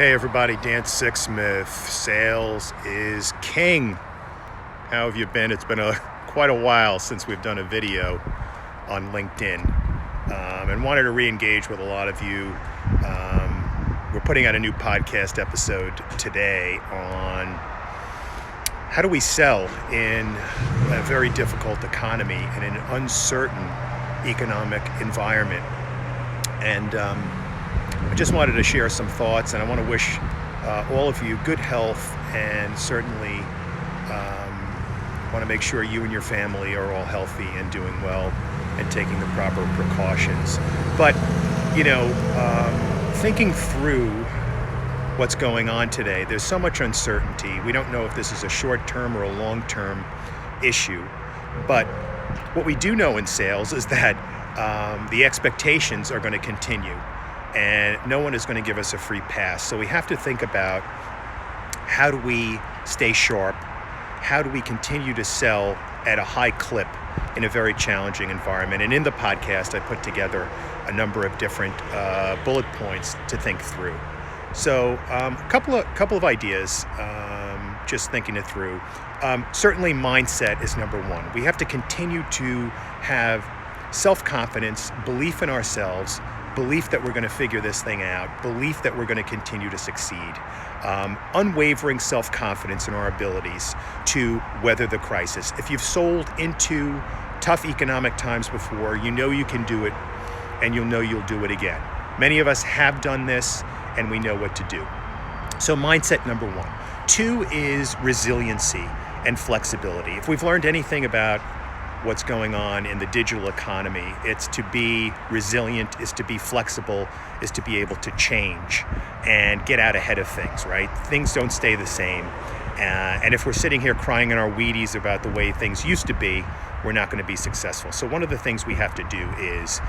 Hey everybody, Dan Sixsmith. Sales is king. How have you been? It's been quite a while since we've done a video on LinkedIn, and wanted to re-engage with a lot of you. We're putting out a new podcast episode today on how do we sell in a very difficult economy and an uncertain economic environment. And I just wanted to share some thoughts, and I want to wish all of you good health, and certainly want to make sure you and your family are all healthy and doing well and taking the proper precautions. But, thinking through what's going on today, there's so much uncertainty. We don't know if this is a short-term or a long-term issue. But what we do know in sales is that the expectations are going to continue, and no one is going to give us a free pass. So we have to think about, how do we stay sharp? How do we continue to sell at a high clip in a very challenging environment? And in the podcast, I put together a number of different bullet points to think through. So a couple of ideas, just thinking it through. Certainly mindset is number one. We have to continue to have self-confidence, belief in ourselves, belief that we're going to figure this thing out, belief that we're going to continue to succeed, unwavering self-confidence in our abilities to weather the crisis. If you've sold into tough economic times before, you know you can do it, and you'll know you'll do it again. Many of us have done this, and we know what to do. So mindset number one. Two is resiliency and flexibility. If we've learned anything about what's going on in the digital economy, it's to be resilient, is to be flexible, is to be able to change and get out ahead of things, right? Things don't stay the same. And if we're sitting here crying in our Wheaties about the way things used to be, we're not going to be successful. So one of the things we have to do is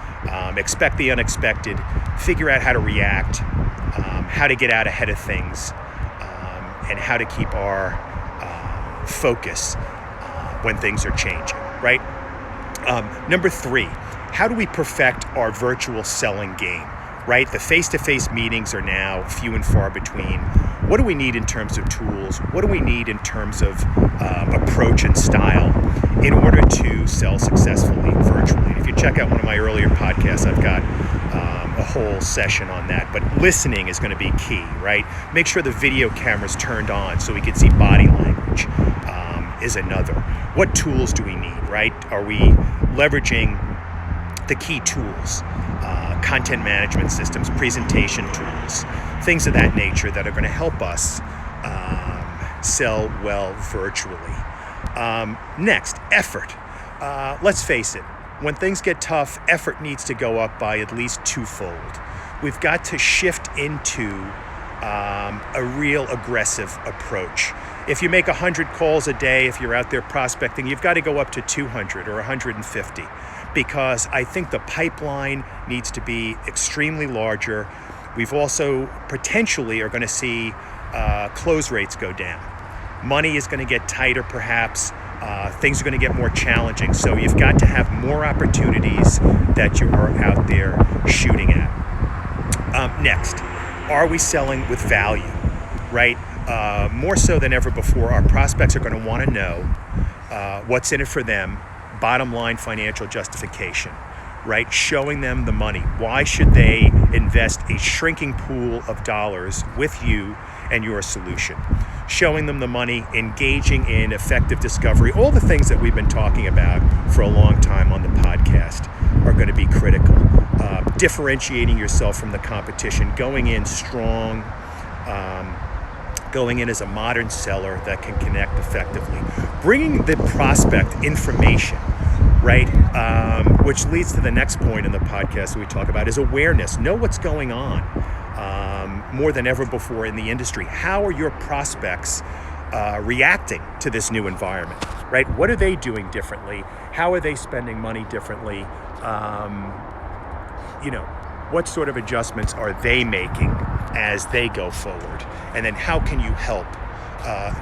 expect the unexpected, figure out how to react, how to get out ahead of things, and how to keep our focus when things are changing, right? Number three, how do we perfect our virtual selling game, right? The face-to-face meetings are now few and far between. What do we need in terms of tools? What do we need in terms of approach and style in order to sell successfully virtually? If you check out one of my earlier podcasts, I've got a whole session on that. But listening is going to be key, right? Make sure the video camera's turned on so we can see body language is another. What tools do we need, right? Are we leveraging the key tools, content management systems, presentation tools, things of that nature that are going to help us sell well virtually? Next, effort. Let's face it, when things get tough, effort needs to go up by at least twofold. We've got to shift into a real aggressive approach. If you make 100 calls a day, if you're out there prospecting, you've got to go up to 200 or 150, because I think the pipeline needs to be extremely larger. We've also potentially are going to see close rates go down. Money is going to get tighter perhaps. Things are going to get more challenging. So you've got to have more opportunities that you are out there shooting at. Next, are we selling with value, right? More so than ever before, our prospects are going to want to know what's in it for them, bottom line financial justification, right? Showing them the money. Why should they invest a shrinking pool of dollars with you and your solution? Showing them the money, engaging in effective discovery, all the things that we've been talking about for a long time on the podcast are going to be critical. Differentiating yourself from the competition, going in strong, going in as a modern seller that can connect effectively. Bringing the prospect information, right? Which leads to the next point in the podcast that we talk about is awareness. Know what's going on more than ever before in the industry. How are your prospects reacting to this new environment, right? What are they doing differently? How are they spending money differently? What sort of adjustments are they making as they go forward? And then how can you help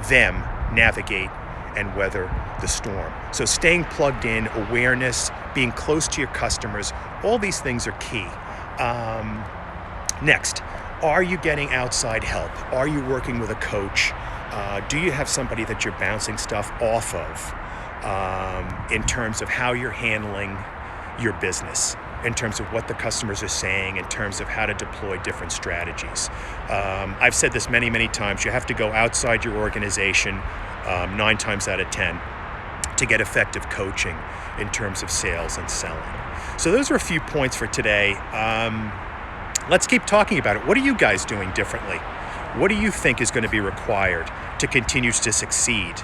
them navigate and weather the storm? So staying plugged in, awareness, being close to your customers, all these things are key. Next, Are you getting outside help? Are you working with a coach? Do you have somebody that you're bouncing stuff off of in terms of how you're handling your business, in terms of what the customers are saying, in terms of how to deploy different strategies? I've said this many, many times. You have to go outside your organization 9 times out of 10 to get effective coaching in terms of sales and selling. So those are a few points for today. Let's keep talking about it. What are you guys doing differently? What do you think is going to be required to continue to succeed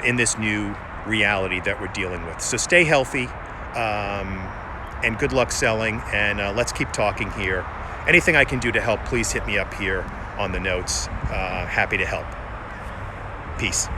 in this new reality that we're dealing with? So stay healthy and good luck selling, and let's keep talking here. Anything I can do to help, please hit me up here on the notes. Happy to help. Peace.